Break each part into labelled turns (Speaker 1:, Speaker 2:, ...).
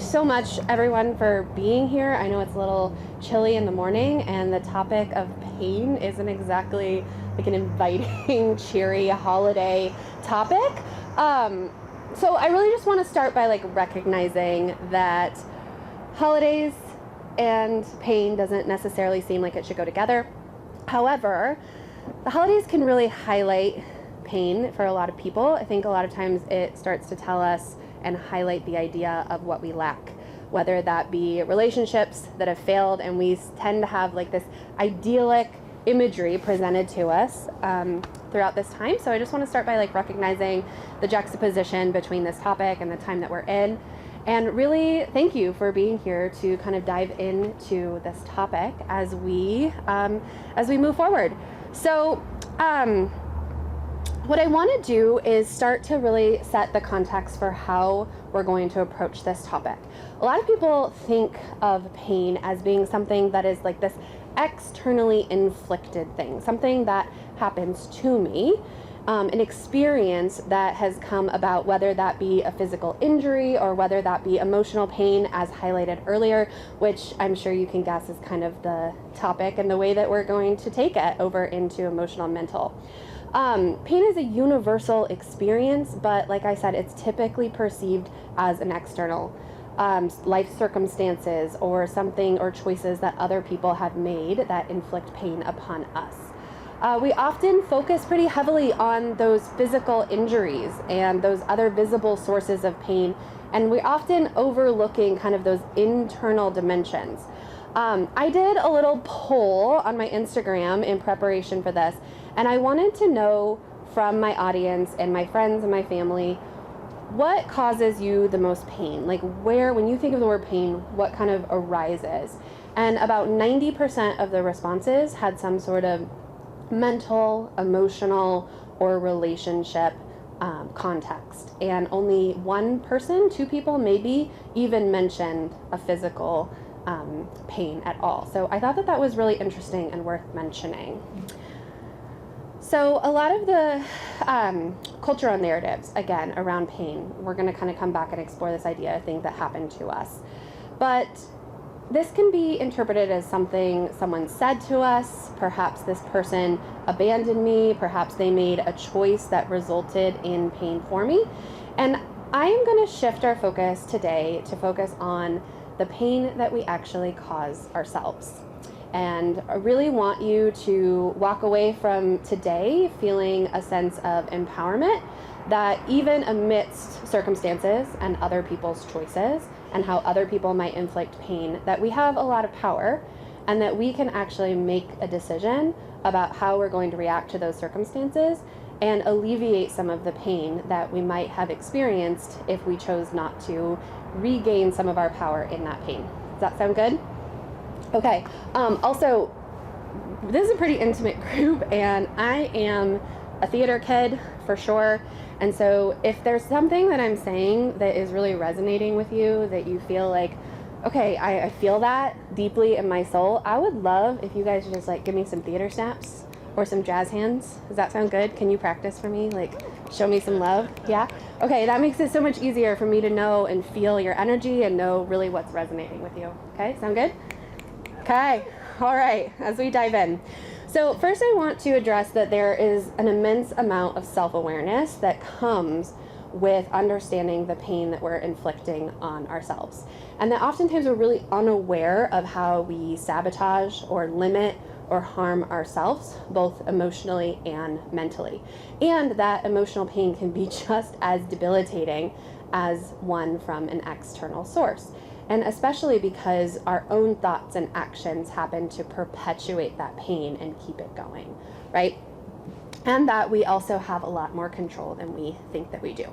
Speaker 1: so much, everyone, for being here. I know it's a little chilly in the morning, and the topic of pain isn't exactly like an inviting, cheery holiday topic. So I really just want to start by like recognizing that holidays and pain doesn't necessarily seem like it should go together. However, the holidays can really highlight pain for a lot of people. I think a lot of times it starts to tell us and highlight the idea of what we lack, whether that be relationships that have failed, and we tend to have like this idyllic imagery presented to us throughout this time. So I just want to start by like recognizing the juxtaposition between this topic and the time that we're in, and really thank you for being here to kind of dive into this topic as we move forward. So what I want to do is start to really set the context for how we're going to approach this topic. A lot of people think of pain as being something that is like this externally inflicted thing, something that happens to me, an experience that has come about, whether that be a physical injury or whether that be emotional pain, as highlighted earlier, which I'm sure you can guess is kind of the topic and the way that we're going to take it over into emotional and mental. Pain is a universal experience, but like I said, it's typically perceived as an external life circumstances or something or choices that other people have made that inflict pain upon us. We often focus pretty heavily on those physical injuries and those other visible sources of pain, and we're often overlooking kind of those internal dimensions. I did a little poll on my Instagram in preparation for this, and I wanted to know from my audience and my friends and my family, what causes you the most pain? Like when you think of the word pain, what kind of arises? And about 90% of the responses had some sort of mental, emotional, or relationship context. And only two people maybe even mentioned a physical pain at all. So I thought that was really interesting and worth mentioning. So a lot of the cultural narratives, again, around pain, we're going to kind of come back and explore this idea of things that happened to us. But this can be interpreted as something someone said to us. Perhaps this person abandoned me. Perhaps they made a choice that resulted in pain for me. And I am going to shift our focus today to focus on the pain that we actually cause ourselves. And I really want you to walk away from today feeling a sense of empowerment that even amidst circumstances and other people's choices and how other people might inflict pain, that we have a lot of power and that we can actually make a decision about how we're going to react to those circumstances and alleviate some of the pain that we might have experienced if we chose not to regain some of our power in that pain. Does that sound good? Okay, also, this is a pretty intimate group, and I am a theater kid for sure, and so if there's something that I'm saying that is really resonating with you, that you feel like, okay, I feel that deeply in my soul, I would love if you guys just like give me some theater snaps or some jazz hands. Does that sound good? Can you practice for me? Like, show me some love? Yeah? Okay, that makes it so much easier for me to know and feel your energy and know really what's resonating with you. Okay, sound good? Okay, all right, as we dive in. So first I want to address that there is an immense amount of self-awareness that comes with understanding the pain that we're inflicting on ourselves. And that oftentimes we're really unaware of how we sabotage or limit or harm ourselves, both emotionally and mentally. And that emotional pain can be just as debilitating as one from an external source. And especially because our own thoughts and actions happen to perpetuate that pain and keep it going, right? And that we also have a lot more control than we think that we do.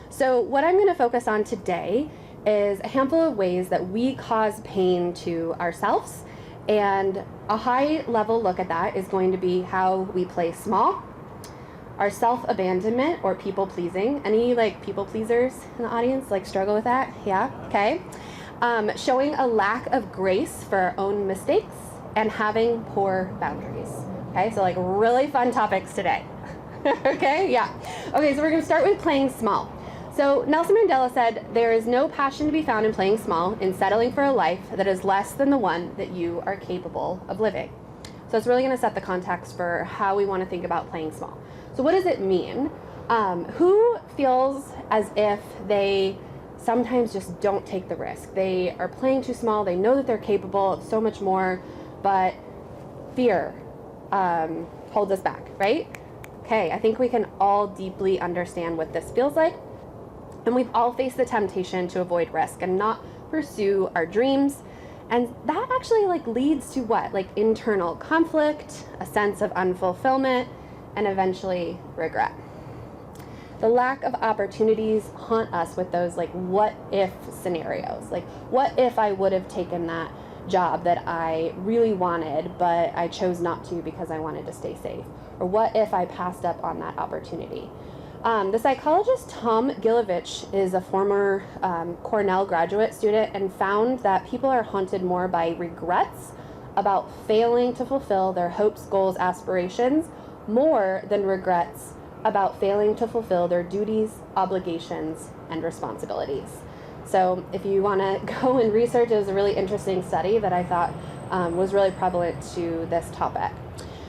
Speaker 1: So what I'm going to focus on today is a handful of ways that we cause pain to ourselves. And a high level look at that is going to be how we play small, our self-abandonment or people pleasing. Any like people pleasers in the audience like struggle with that? Yeah, okay. Showing a lack of grace for our own mistakes and having poor boundaries. Okay, so like really fun topics today. Okay, yeah. Okay, so we're gonna start with playing small. So Nelson Mandela said, "There is no passion to be found in playing small, in settling for a life that is less than the one that you are capable of living." So it's really going to set the context for how we want to think about playing small. So what does it mean? Who feels as if they sometimes just don't take the risk? They are playing too small. They know that they're capable of so much more, but fear holds us back, right? Okay, I think we can all deeply understand what this feels like. And we've all faced the temptation to avoid risk and not pursue our dreams. And that actually leads to what? Internal conflict, a sense of unfulfillment, and eventually regret. The lack of opportunities haunt us with those what if scenarios. What if I would have taken that job that I really wanted, but I chose not to because I wanted to stay safe? Or what if I passed up on that opportunity? The psychologist Tom Gilovich is a former Cornell graduate student and found that people are haunted more by regrets about failing to fulfill their hopes, goals, aspirations, more than regrets about failing to fulfill their duties, obligations, and responsibilities. So if you want to go and research, it was a really interesting study that I thought was really prevalent to this topic.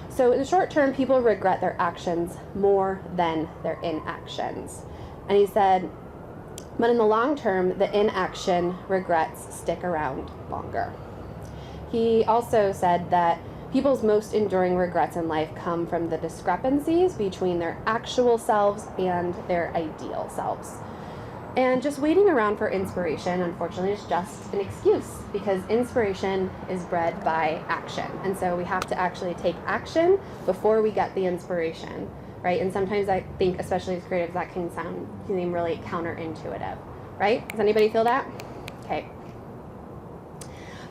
Speaker 1: So in the short term, people regret their actions more than their inactions. And he said, but in the long term, the inaction regrets stick around longer. He also said that people's most enduring regrets in life come from the discrepancies between their actual selves and their ideal selves. And just waiting around for inspiration, unfortunately, is just an excuse, because inspiration is bred by action. And so we have to actually take action before we get the inspiration, right? And sometimes I think, especially as creatives, that can seem really counterintuitive, right? Does anybody feel that? Okay.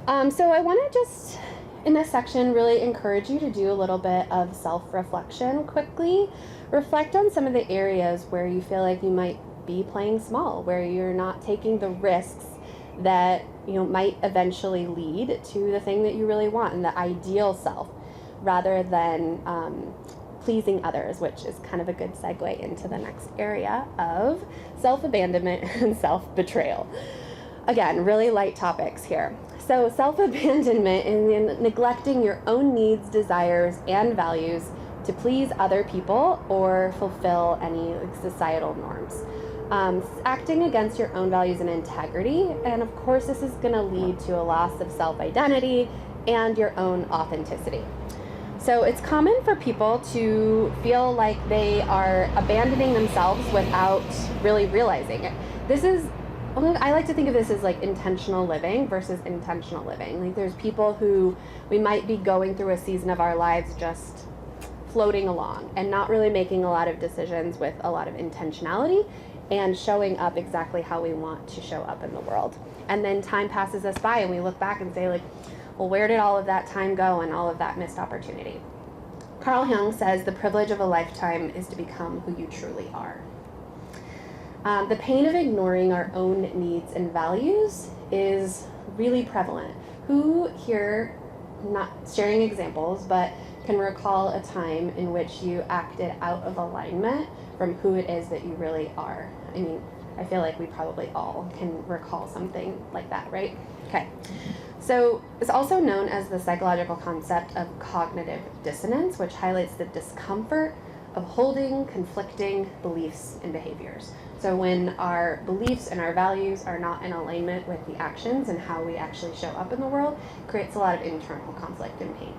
Speaker 1: So I want to just, in this section, really encourage you to do a little bit of self-reflection quickly. Reflect on some of the areas where you feel like you might be playing small, where you're not taking the risks that might eventually lead to the thing that you really want and the ideal self, rather than pleasing others, which is kind of a good segue into the next area of self-abandonment and self-betrayal. Again, really light topics here. So self-abandonment is neglecting your own needs, desires, and values to please other people or fulfill any societal norms. Acting against your own values and integrity, and of course this is going to lead to a loss of self-identity and your own authenticity. So it's common for people to feel like they are abandoning themselves without really realizing it. I like to think of this as intentional living versus intentional living. There's people who we might be going through a season of our lives just floating along and not really making a lot of decisions with a lot of intentionality and showing up exactly how we want to show up in the world. And then time passes us by and we look back and say well, where did all of that time go and all of that missed opportunity? Carl Jung says the privilege of a lifetime is to become who you truly are. The pain of ignoring our own needs and values is really prevalent. Who here, not sharing examples, but can recall a time in which you acted out of alignment from who it is that you really are? I mean, I feel like we probably all can recall something like that, right? Okay. So it's also known as the psychological concept of cognitive dissonance, which highlights the discomfort of holding conflicting beliefs and behaviors. So when our beliefs and our values are not in alignment with the actions and how we actually show up in the world, it creates a lot of internal conflict and pain.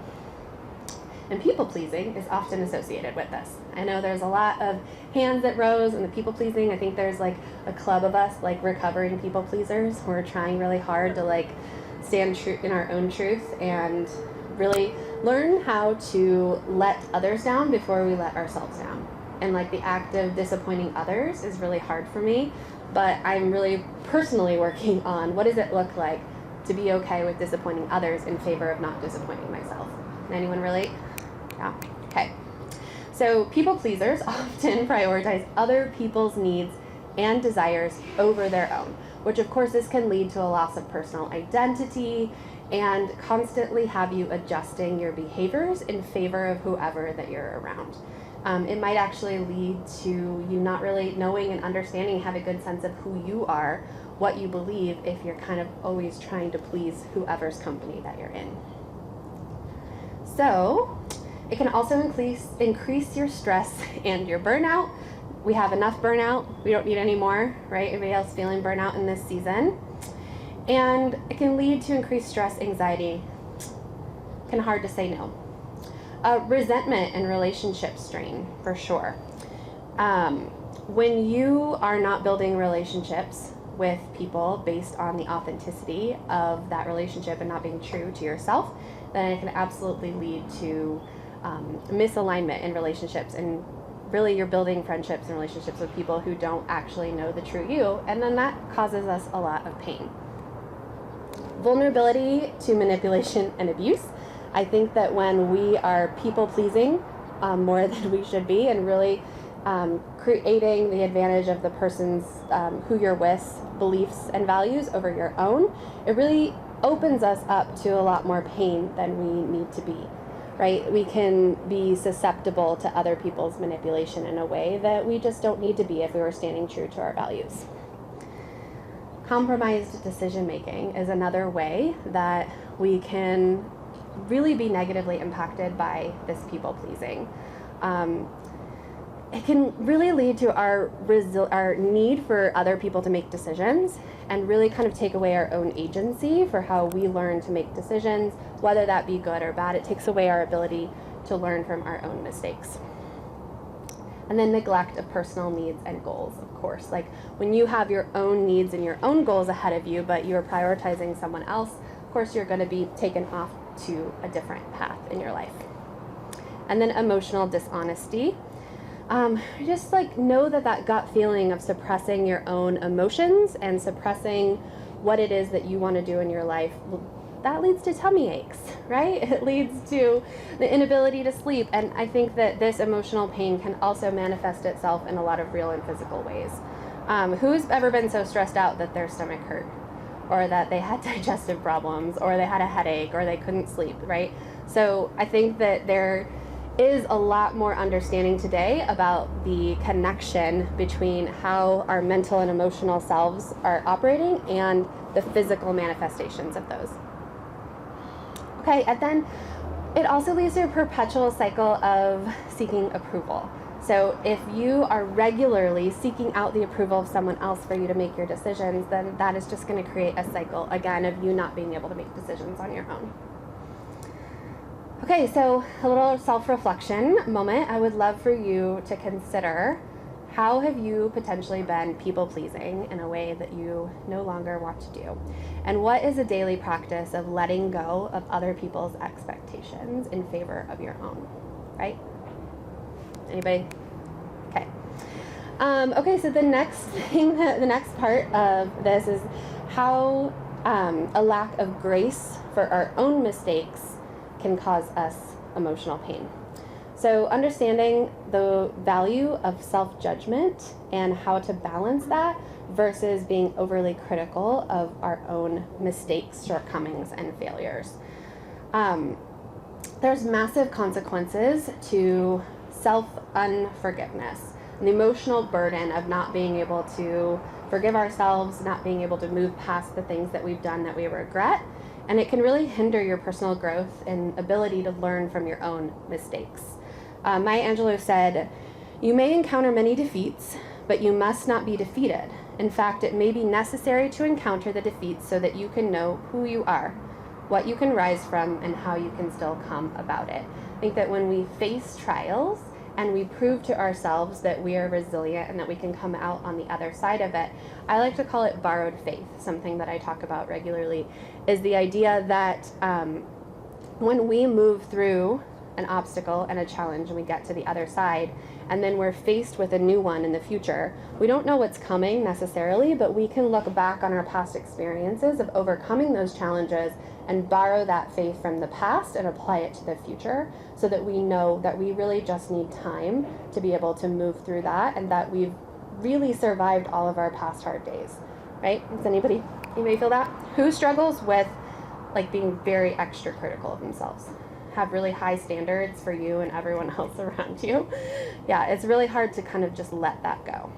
Speaker 1: And people-pleasing is often associated with this. I know there's a lot of hands that rose in the people-pleasing. I think there's a club of us, recovering people-pleasers. We're trying really hard to stand true in our own truth and really learn how to let others down before we let ourselves down. And the act of disappointing others is really hard for me, but I'm really personally working on what does it look like to be okay with disappointing others in favor of not disappointing myself. Can anyone relate? Yeah. Okay. So people pleasers often prioritize other people's needs and desires over their own, which of course this can lead to a loss of personal identity and constantly have you adjusting your behaviors in favor of whoever that you're around. It might actually lead to you not really knowing and understanding, have a good sense of who you are, what you believe, if you're kind of always trying to please whoever's company that you're in. So it can also increase your stress and your burnout. We have enough burnout. We don't need any more, right? Everybody else feeling burnout in this season. And it can lead to increased stress, anxiety. Can hard to say no. Resentment and relationship strain, for sure. When you are not building relationships with people based on the authenticity of that relationship and not being true to yourself, then it can absolutely lead to misalignment in relationships, and really you're building friendships and relationships with people who don't actually know the true you, and then that causes us a lot of pain. Vulnerability to manipulation and abuse. I think that when we are people pleasing more than we should be, and really creating the advantage of the person's who you're with, beliefs and values over your own, it really opens us up to a lot more pain than we need to be, right? We can be susceptible to other people's manipulation in a way that we just don't need to be if we were standing true to our values. Compromised decision making is another way that we can really be negatively impacted by this people pleasing. It can really lead to our need for other people to make decisions, and really kind of take away our own agency for how we learn to make decisions, whether that be good or bad. It takes away our ability to learn from our own mistakes. And then neglect of personal needs and goals, of course. Like when you have your own needs and your own goals ahead of you, but you're prioritizing someone else, of course you're going to be taken off to a different path in your life. And then emotional dishonesty. Just like know that gut feeling of suppressing your own emotions and suppressing what it is that you want to do in your life, that leads to tummy aches, right? It leads to the inability to sleep. And I think that this emotional pain can also manifest itself in a lot of real and physical ways. Who's ever been so stressed out that their stomach hurt, or that they had digestive problems, or they had a headache, or they couldn't sleep, right? So I think that there is a lot more understanding today about the connection between how our mental and emotional selves are operating and the physical manifestations of those. Okay, and then it also leads to a perpetual cycle of seeking approval. So if you are regularly seeking out the approval of someone else for you to make your decisions, then that is just going to create a cycle, again, of you not being able to make decisions on your own. Okay, so a little self-reflection moment. I would love for you to consider, how have you potentially been people-pleasing in a way that you no longer want to do? And what is a daily practice of letting go of other people's expectations in favor of your own, right? Anybody? Okay. Okay, so the next part of this is how a lack of grace for our own mistakes can cause us emotional pain. So understanding the value of self-judgment and how to balance that versus being overly critical of our own mistakes, shortcomings, and failures. There's massive consequences to self-unforgiveness, the emotional burden of not being able to forgive ourselves, not being able to move past the things that we've done that we regret. And it can really hinder your personal growth and ability to learn from your own mistakes. Maya Angelou said, "You may encounter many defeats, but you must not be defeated. In fact, it may be necessary to encounter the defeats so that you can know who you are, what you can rise from, and how you can still come about it." I think that when we face trials and we prove to ourselves that we are resilient and that we can come out on the other side of it, I like to call it borrowed faith. Something that I talk about regularly is the idea that when we move through an obstacle and a challenge and we get to the other side, and then we're faced with a new one in the future, we don't know what's coming necessarily, but we can look back on our past experiences of overcoming those challenges and borrow that faith from the past and apply it to the future, so that we know that we really just need time to be able to move through that, and that we've really survived all of our past hard days, right? Does anybody feel that? Who struggles with like being very extra critical of themselves? have really high standards for you and everyone else around you, yeah, it's really hard to kind of just let that go.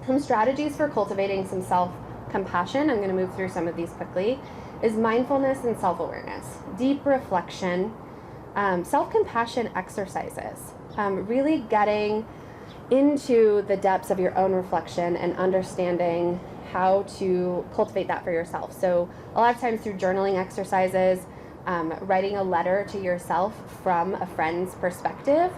Speaker 1: Some strategies for cultivating some self-compassion, I'm going to move through some of these quickly, is mindfulness and self-awareness, deep reflection, self-compassion exercises, really getting into the depths of your own reflection and understanding how to cultivate that for yourself. So a lot of times through journaling exercises, writing a letter to yourself from a friend's perspective.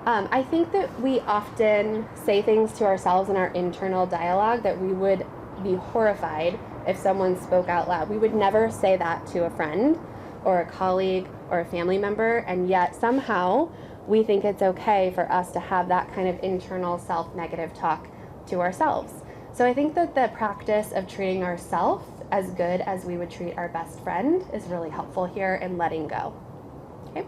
Speaker 1: I think that we often say things to ourselves in our internal dialogue that we would be horrified if someone spoke out loud. We would never say that to a friend or a colleague or a family member, and yet somehow we think it's okay for us to have that kind of internal self-negative talk to ourselves. So I think that the practice of treating ourselves as good as we would treat our best friend is really helpful here in letting go. Okay.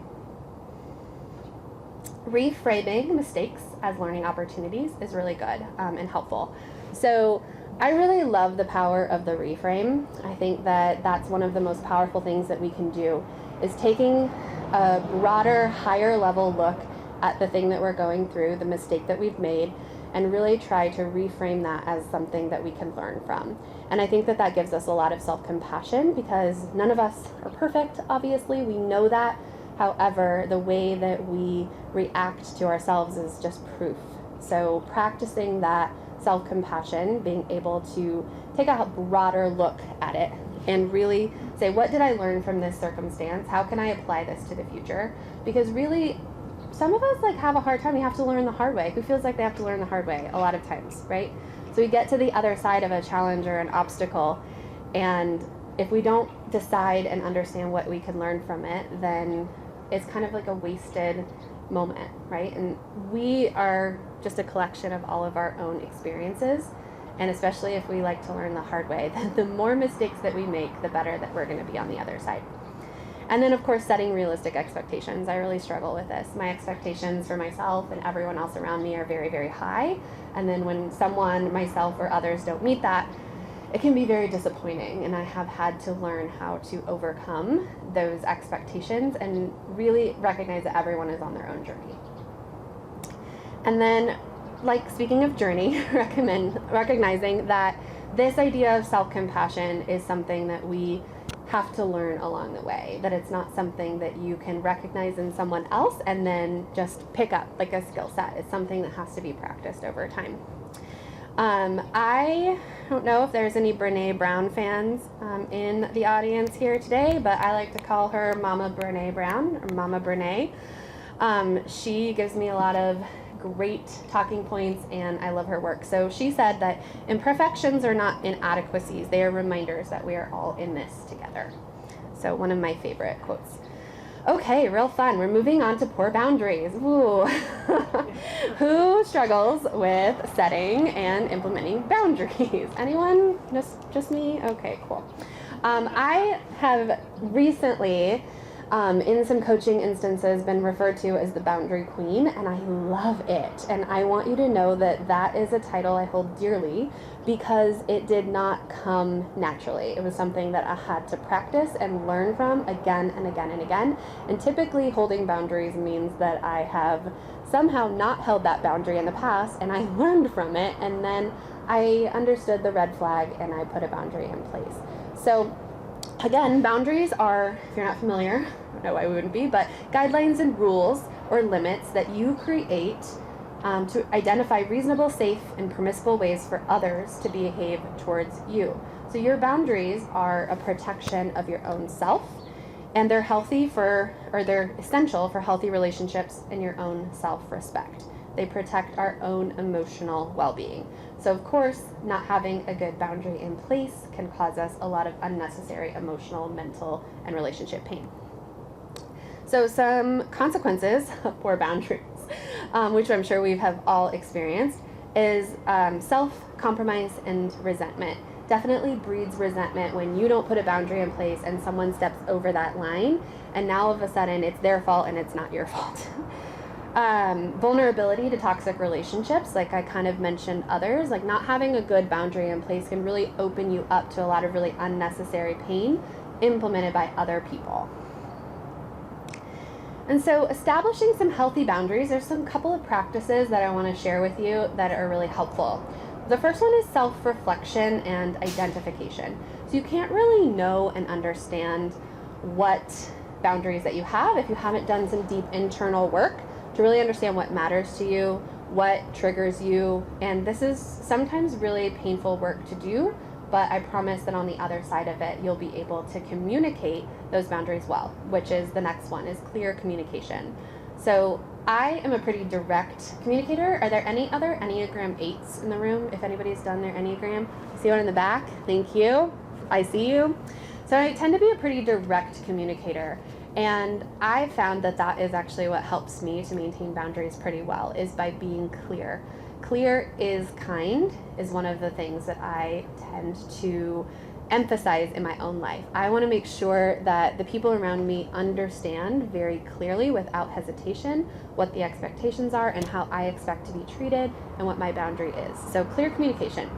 Speaker 1: Reframing mistakes as learning opportunities is really good and helpful. So I really love the power of the reframe. I think that that's one of the most powerful things that we can do, is taking a broader, higher level look at the thing that we're going through, the mistake that we've made, and really try to reframe that as something that we can learn from. And I think that that gives us a lot of self-compassion, because none of us are perfect, obviously, we know that. However, the way that we react to ourselves is just proof. So practicing that self-compassion, being able to take a broader look at it and really say, what did I learn from this circumstance? How can I apply this to the future? Because really, some of us have a hard time. We have to learn the hard way. Who feels like they have to learn the hard way a lot of times, right? So we get to the other side of a challenge or an obstacle, and if we don't decide and understand what we can learn from it, then it's kind of like a wasted moment, right? And we are just a collection of all of our own experiences, and especially if we like to learn the hard way, the more mistakes that we make, the better that we're going to be on the other side. And then, of course, setting realistic expectations. I really struggle with this. My expectations for myself and everyone else around me are very, very high. And then when someone, myself or others, don't meet that, it can be very disappointing. And I have had to learn how to overcome those expectations and really recognize that everyone is on their own journey. And then, speaking of journey, recognizing that this idea of self-compassion is something that we have to learn along the way, that it's not something that you can recognize in someone else and then just pick up like a skill set. It's something that has to be practiced over time. I don't know if there's any Brené Brown fans in the audience here today, but I like to call her Mama Brené Brown, or Mama Brené. She gives me a lot of great talking points, and I love her work. So she said that imperfections are not inadequacies, they are reminders that we are all in this together. So one of my favorite quotes. Okay, real fun. We're moving on to poor boundaries. Ooh. Who struggles with setting and implementing boundaries? Anyone? Just me? Okay, cool. I have recently in some coaching instances been referred to as the boundary queen, and I love it. And I want you to know that that is a title I hold dearly, because it did not come naturally. It was something that I had to practice and learn from again and again and again. And typically holding boundaries means that I have somehow not held that boundary in the past, and I learned from it, and then I understood the red flag and I put a boundary in place. So again, boundaries are, if you're not familiar, I don't know why we wouldn't be, but guidelines and rules or limits that you create to identify reasonable, safe, and permissible ways for others to behave towards you. So your boundaries are a protection of your own self, and they're they're essential for healthy relationships and your own self-respect. They protect our own emotional well-being. So of course, not having a good boundary in place can cause us a lot of unnecessary emotional, mental, and relationship pain. So some consequences of poor boundaries, which I'm sure we have all experienced, is self-compromise and resentment. Definitely breeds resentment when you don't put a boundary in place and someone steps over that line, and now all of a sudden it's their fault and it's not your fault. Vulnerability to toxic relationships, like I kind of mentioned others, like not having a good boundary in place can really open you up to a lot of really unnecessary pain implemented by other people. And so establishing some healthy boundaries, there's some couple of practices that I want to share with you that are really helpful. The first one is self-reflection and identification. So you can't really know and understand what boundaries that you have if you haven't done some deep internal work to really understand what matters to you, what triggers you. And this is sometimes really painful work to do, but I promise that on the other side of it, you'll be able to communicate those boundaries well, which is the next one, is clear communication. So I am a pretty direct communicator. Are there any other Enneagram 8s in the room? If anybody's done their Enneagram, see one in the back? Thank you. I see you. So I tend to be a pretty direct communicator. And I found that that is actually what helps me to maintain boundaries pretty well, is by being clear. Clear is kind is one of the things that I tend to emphasize in my own life. I want to make sure that the people around me understand very clearly, without hesitation, what the expectations are and how I expect to be treated and what my boundary is. So clear communication.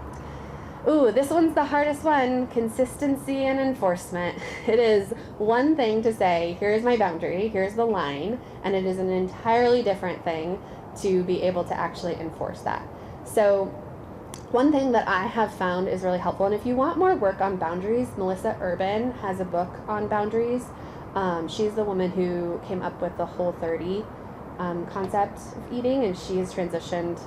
Speaker 1: Ooh, this one's the hardest one, consistency and enforcement. It is one thing to say, here's my boundary, here's the line, and it is an entirely different thing to be able to actually enforce that. So one thing that I have found is really helpful, and if you want more work on boundaries, Melissa Urban has a book on boundaries. She's the woman who came up with the Whole30 concept of eating, and she has transitioned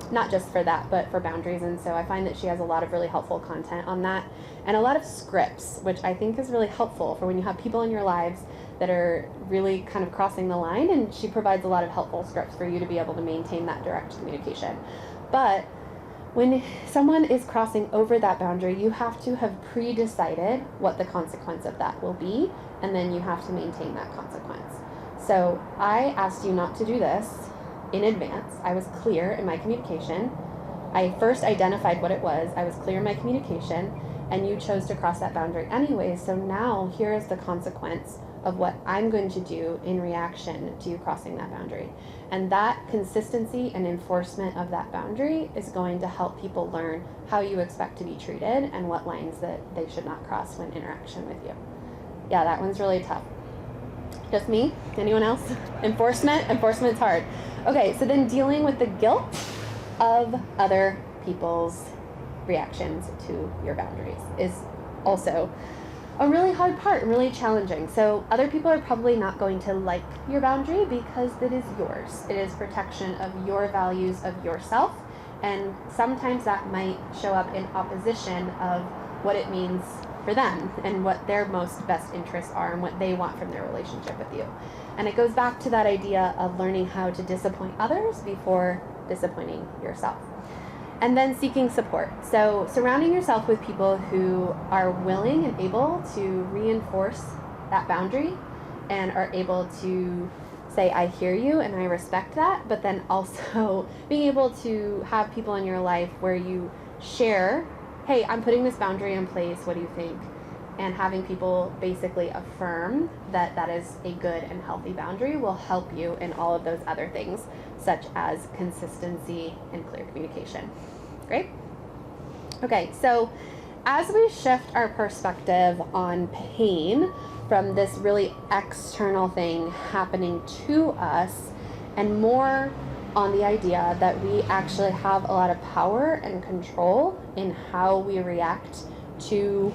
Speaker 1: not just for that, but for boundaries. And so I find that she has a lot of really helpful content on that, and a lot of scripts, which I think is really helpful for when you have people in your lives that are really kind of crossing the line, and she provides a lot of helpful scripts for you to be able to maintain that direct communication. But when someone is crossing over that boundary, you have to have pre-decided what the consequence of that will be, and then you have to maintain that consequence. So I asked you not to do this in advance. I was clear in my communication. I first identified what it was. I was clear in my communication, and you chose to cross that boundary anyway. So now here is the consequence of what I'm going to do in reaction to you crossing that boundary. And that consistency and enforcement of that boundary is going to help people learn how you expect to be treated and what lines that they should not cross when interaction with you. Yeah, that one's really tough. Just me? Anyone else? Enforcement's hard. Okay, so then dealing with the guilt of other people's reactions to your boundaries is also a really hard part, really challenging. So other people are probably not going to like your boundary because it is yours. It is protection of your values, of yourself, and sometimes that might show up in opposition of what it means for them and what their most best interests are and what they want from their relationship with you. And it goes back to that idea of learning how to disappoint others before disappointing yourself. And then seeking support. So surrounding yourself with people who are willing and able to reinforce that boundary and are able to say, I hear you and I respect that, but then also being able to have people in your life where you share, hey, I'm putting this boundary in place, what do you think? And having people basically affirm that that is a good and healthy boundary will help you in all of those other things, such as consistency and clear communication. Great? Okay, so as we shift our perspective on pain from this really external thing happening to us and more on the idea that we actually have a lot of power and control in how we react to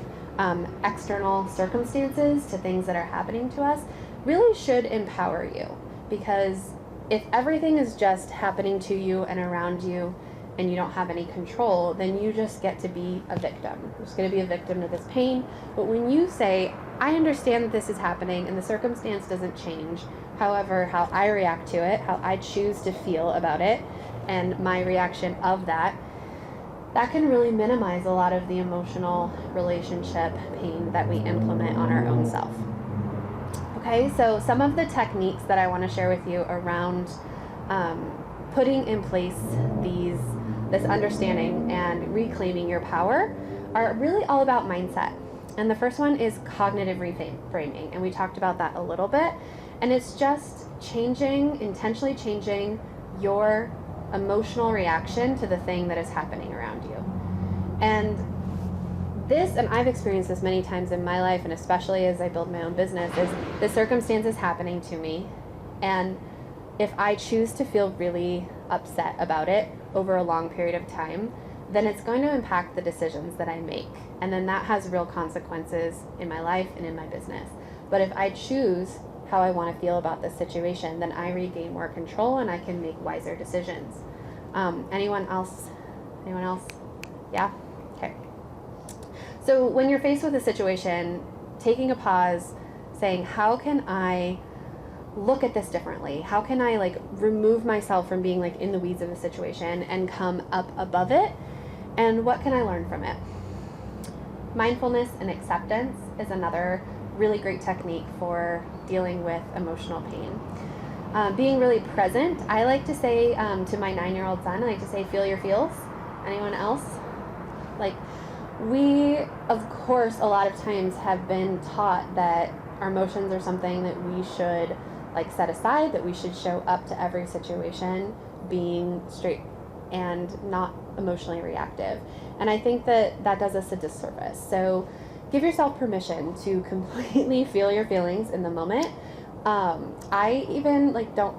Speaker 1: external circumstances, to things that are happening to us, really should empower you. Because if everything is just happening to you and around you and you don't have any control, then you just get to be a victim. You're just going to be a victim to this pain. But when you say, I understand that this is happening and the circumstance doesn't change, however, how I react to it, how I choose to feel about it, and my reaction of that, that can really minimize a lot of the emotional relationship pain that we implement on our own self. Okay, so some of the techniques that I want to share with you around putting in place this understanding and reclaiming your power are really all about mindset. And the first one is cognitive reframing, and we talked about that a little bit. And it's just intentionally changing your emotional reaction to the thing that is happening around you. And I've experienced this many times in my life, and especially as I build my own business, is the circumstances happening to me, And if I choose to feel really upset about it over a long period of time, then it's going to impact the decisions that I make. And then that has real consequences in my life and in my business. But if I choose how I want to feel about this situation, then I regain more control and I can make wiser decisions. Anyone else? Anyone else? Yeah? Okay. So when you're faced with a situation, taking a pause, saying, how can I look at this differently? How can I like remove myself from being like in the weeds of the situation and come up above it? And what can I learn from it? Mindfulness and acceptance is another really great technique for dealing with emotional pain. Being really present. I like to say to my 9-year-old son, I like to say, feel your feels. Anyone else? Like, we, of course, a lot of times have been taught that our emotions are something that we should like set aside, that we should show up to every situation being straight and not emotionally reactive. And I think that that does us a disservice. So give yourself permission to completely feel your feelings in the moment. I even like don't,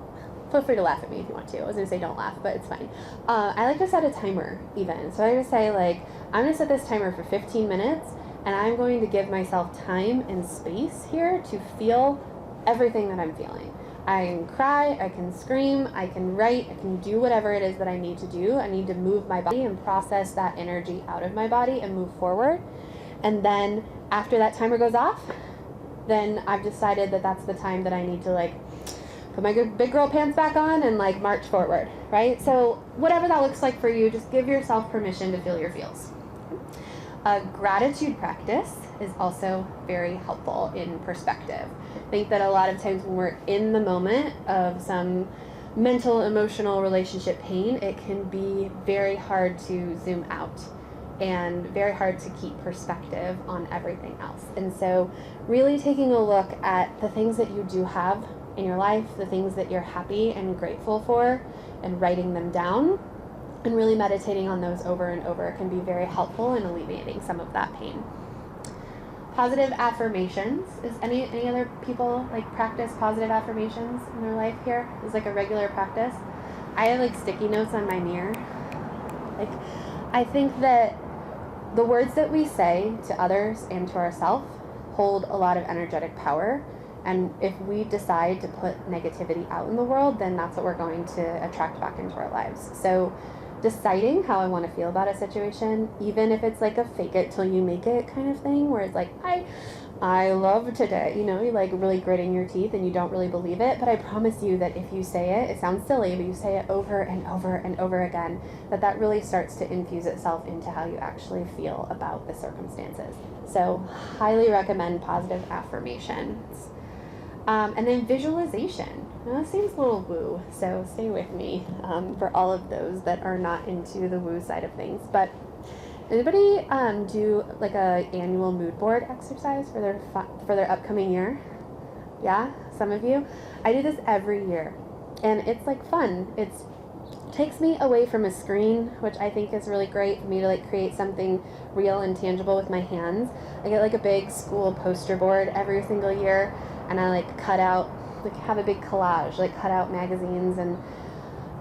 Speaker 1: feel free to laugh at me if you want to. I was going to say don't laugh, but it's fine. I like to set a timer even. So I just say like, I'm going to set this timer for 15 minutes and I'm going to give myself time and space here to feel everything that I'm feeling. I can cry, I can scream, I can write, I can do whatever it is that I need to do. I need to move my body and process that energy out of my body and move forward. And then after that timer goes off, then I've decided that that's the time that I need to like put my big girl pants back on and like march forward, right? So whatever that looks like for you, just give yourself permission to feel your feels. A gratitude practice is also very helpful in perspective. I think that a lot of times when we're in the moment of some mental, emotional, relationship pain, it can be very hard to zoom out and very hard to keep perspective on everything else. And so really taking a look at the things that you do have in your life, the things that you're happy and grateful for, and writing them down, and really meditating on those over and over can be very helpful in alleviating some of that pain. Positive affirmations. Is any other people like practice positive affirmations in their life here? Is like a regular practice? I have like sticky notes on my mirror. Like, I think that the words that we say to others and to ourselves hold a lot of energetic power. And if we decide to put negativity out in the world, then that's what we're going to attract back into our lives. So deciding how I want to feel about a situation, even if it's like a fake it till you make it kind of thing, where it's like, I love today, you know, you're like really gritting your teeth and you don't really believe it, but I promise you that if you say it, it sounds silly, but you say it over and over and over again, that really starts to infuse itself into how you actually feel about the circumstances. So highly recommend positive affirmations. And then visualization. Now, that seems a little woo, so stay with me for all of those that are not into the woo side of things. But anybody do like a annual mood board exercise for their upcoming year? Yeah, some of you. I do this every year, and it's like fun. It takes me away from a screen, which I think is really great for me to like create something real and tangible with my hands. I get like a big school poster board every single year, and I like cut out, like have a big collage, like cut out magazines and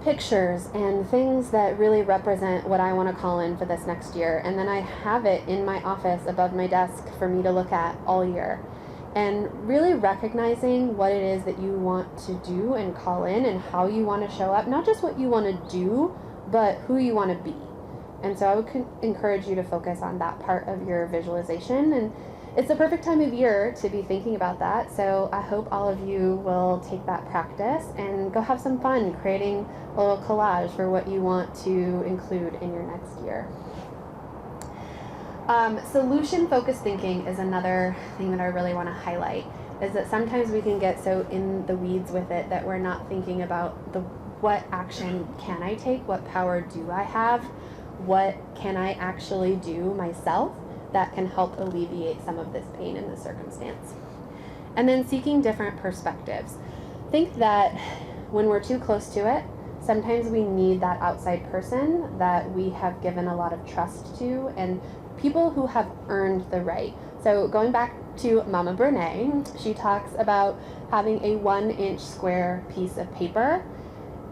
Speaker 1: pictures and things that really represent what I want to call in for this next year. And then I have it in my office above my desk for me to look at all year. And really recognizing what it is that you want to do and call in and how you want to show up, not just what you want to do, but who you want to be. And so I would encourage you to focus on that part of your visualization. And it's the perfect time of year to be thinking about that. So I hope all of you will take that practice and go have some fun creating a little collage for what you want to include in your next year. Solution-focused thinking is another thing that I really want to highlight, is that sometimes we can get so in the weeds with it that we're not thinking about what action can I take, what power do I have, what can I actually do myself that can help alleviate some of this pain in the circumstance. And then seeking different perspectives. Think that when we're too close to it, sometimes we need that outside person that we have given a lot of trust to, and people who have earned the right. So going back to Mama Brene, she talks about having a 1-inch square piece of paper,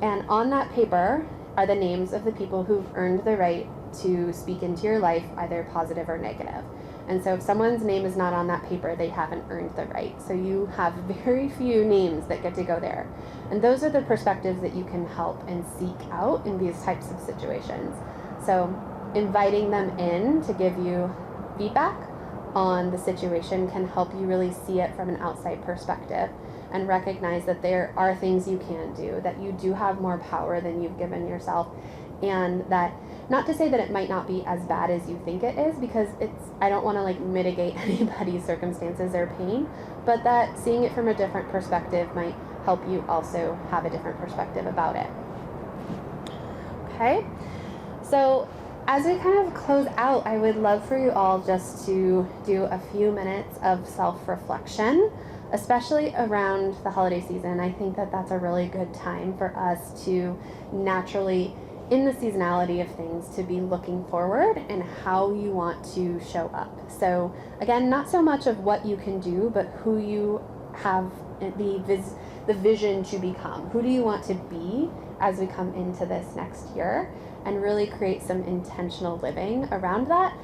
Speaker 1: and on that paper are the names of the people who've earned the right to speak into your life, either positive or negative. And so if someone's name is not on that paper, they haven't earned the right. So you have very few names that get to go there. And those are the perspectives that you can help and seek out in these types of situations. So inviting them in to give you feedback on the situation can help you really see it from an outside perspective and recognize that there are things you can do, that you do have more power than you've given yourself, and that, not to say that it might not be as bad as you think it is, because I don't want to like mitigate anybody's circumstances or pain, but that seeing it from a different perspective might help you also have a different perspective about it. Okay, so as we kind of close out, I would love for you all just to do a few minutes of self-reflection, especially around the holiday season. I think that that's a really good time for us to naturally, in the seasonality of things, to be looking forward and how you want to show up. So again, not so much of what you can do, but who you have the vision to become. Who do you want to be as we come into this next year, and really create some intentional living around that.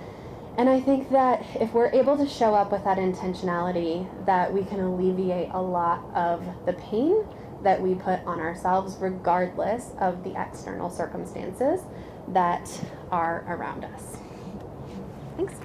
Speaker 1: And I think that if we're able to show up with that intentionality, that we can alleviate a lot of the pain that we put on ourselves, regardless of the external circumstances that are around us. Thanks.